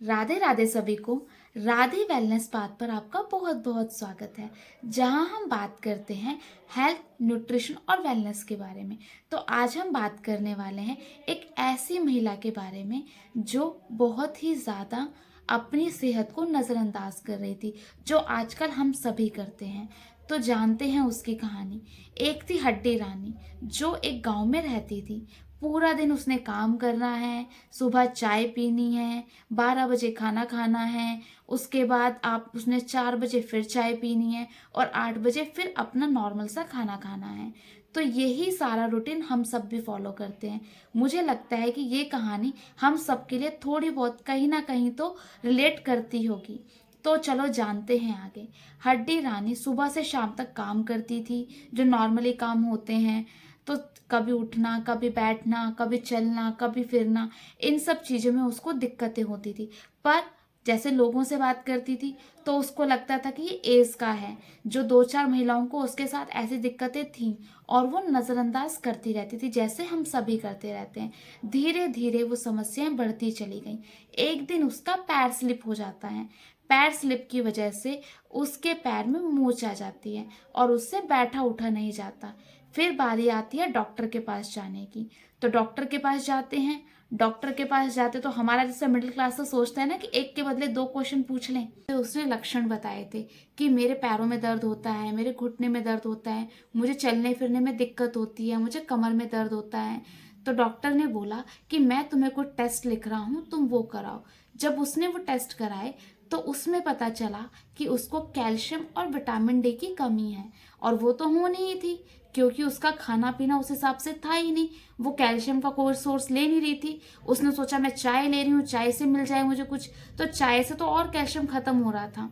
राधे राधे सभी को। Radhe wellness path पर आपका बहुत बहुत स्वागत है, जहां हम बात करते हैं हेल्थ, न्यूट्रिशन और वेलनेस के बारे में। तो आज हम बात करने वाले हैं एक ऐसी महिला के बारे में जो बहुत ही ज़्यादा अपनी सेहत को नज़रअंदाज कर रही थी, जो आजकल हम सभी करते हैं। तो जानते हैं उसकी कहानी। एक थी हड्डी रानी, जो एक गांव में रहती थी। पूरा दिन उसने काम करना है, सुबह चाय पीनी है, 12 बजे खाना खाना है, उसके बाद आप उसने 4 बजे फिर चाय पीनी है और 8 बजे फिर अपना नॉर्मल सा खाना खाना है। तो यही सारा रूटीन हम सब भी फॉलो करते हैं। मुझे लगता है कि ये कहानी हम सब के लिए थोड़ी बहुत कहीं ना कहीं तो रिलेट करती होगी। तो चलो जानते हैं आगे। हड्डी रानी सुबह से शाम तक काम करती थी, जो नॉर्मली काम होते हैं। तो कभी उठना, कभी बैठना, कभी चलना, कभी फिरना, इन सब चीज़ों में उसको दिक्कतें होती थी। पर जैसे लोगों से बात करती थी तो उसको लगता था कि ये एज का है। जो 2-4 महिलाओं को उसके साथ ऐसी दिक्कतें थीं और वो नज़रअंदाज करती रहती थी, जैसे हम सभी करते रहते हैं। धीरे धीरे वो समस्याएं बढ़ती चली गई। एक दिन उसका पैर स्लिप हो जाता है। पैर स्लिप की वजह से उसके पैर में मोच आ जाती है और उससे बैठा उठा नहीं जाता। फिर बारी आती है डॉक्टर के पास जाने की। तो डॉक्टर के पास जाते हैं। डॉक्टर के पास जाते तो हमारा जैसे मिडिल क्लास तो सोचता है ना कि एक के बदले 2 क्वेश्चन पूछ लें। तो उसने लक्षण बताए थे कि मेरे पैरों में दर्द होता है, मेरे घुटने में दर्द होता है, मुझे चलने फिरने में दिक्कत होती है, मुझे कमर में दर्द होता है। तो डॉक्टर ने बोला कि मैं तुम्हें कुछ टेस्ट लिख रहा हूँ, तुम वो कराओ। जब उसने वो टेस्ट कराए तो उसमें पता चला कि उसको कैल्शियम और विटामिन डी की कमी है। और वो तो होनी ही थी, क्योंकि उसका खाना पीना उस हिसाब से था ही नहीं। वो कैल्शियम का कोई सोर्स ले नहीं रही थी। उसने सोचा मैं चाय ले रही हूँ, चाय से मिल जाए मुझे कुछ। तो चाय से तो और कैल्शियम खत्म हो रहा था।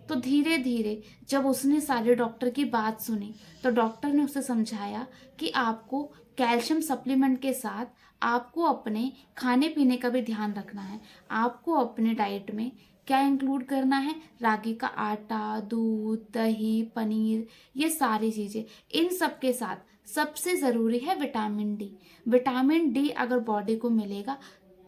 तो धीरे धीरे जब उसने सारे डॉक्टर की बात सुनी तो डॉक्टर ने उसे समझाया कि आपको कैल्शियम सप्लीमेंट के साथ आपको अपने खाने पीने का भी ध्यान रखना है। आपको अपने डाइट में क्या इंक्लूड करना है? रागी का आटा, दूध, दही, पनीर, ये सारी चीज़ें। इन सब के साथ सबसे ज़रूरी है विटामिन डी। विटामिन डी अगर बॉडी को मिलेगा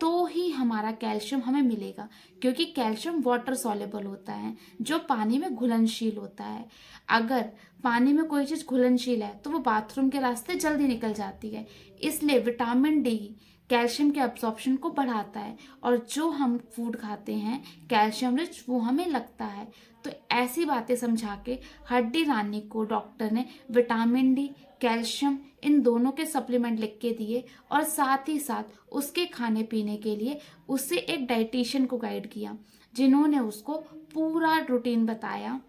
तो ही हमारा कैल्शियम हमें मिलेगा, क्योंकि कैल्शियम वाटर सॉल्युबल होता है, जो पानी में घुलनशील होता है। अगर पानी में कोई चीज़ घुलनशील है तो वो बाथरूम के रास्ते जल्दी निकल जाती है। इसलिए विटामिन डी कैल्शियम के अब्जॉर्प्शन को बढ़ाता है और जो हम फूड खाते हैं कैल्शियम रिच, वो हमें लगता है। तो ऐसी बातें समझा के हड्डी रानी को डॉक्टर ने विटामिन डी, कैल्शियम, इन दोनों के सप्लीमेंट लिख के दिए और साथ ही साथ उसके खाने पीने के लिए उससे एक डाइटिशियन को गाइड किया, जिन्होंने उसको पूरा रूटीन बताया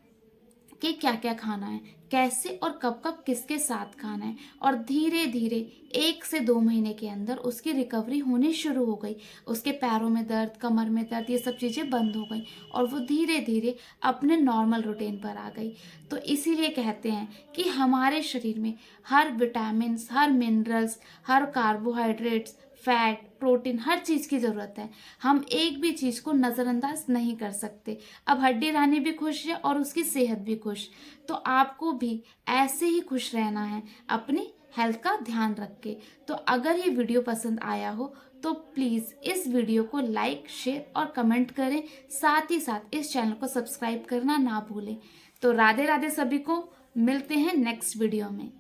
कि क्या क्या खाना है, कैसे और कब कब किसके साथ खाना है। और धीरे धीरे 1 से 2 महीने के अंदर उसकी रिकवरी होनी शुरू हो गई। उसके पैरों में दर्द, कमर में दर्द, ये सब चीज़ें बंद हो गई और वो धीरे धीरे अपने नॉर्मल रूटीन पर आ गई। तो इसीलिए कहते हैं कि हमारे शरीर में हर विटामिन्स, हर मिनरल्स, हर कार्बोहाइड्रेट्स, फैट, प्रोटीन, हर चीज़ की ज़रूरत है। हम एक भी चीज़ को नज़रअंदाज नहीं कर सकते। अब हड्डी रानी भी खुश है और उसकी सेहत भी खुश। तो आपको भी ऐसे ही खुश रहना है, अपनी हेल्थ का ध्यान रख के। तो अगर ये वीडियो पसंद आया हो तो प्लीज़ इस वीडियो को लाइक, शेयर और कमेंट करें। साथ ही साथ इस चैनल को सब्सक्राइब करना ना भूलें। तो राधे राधे सभी को, मिलते हैं नेक्स्ट वीडियो में।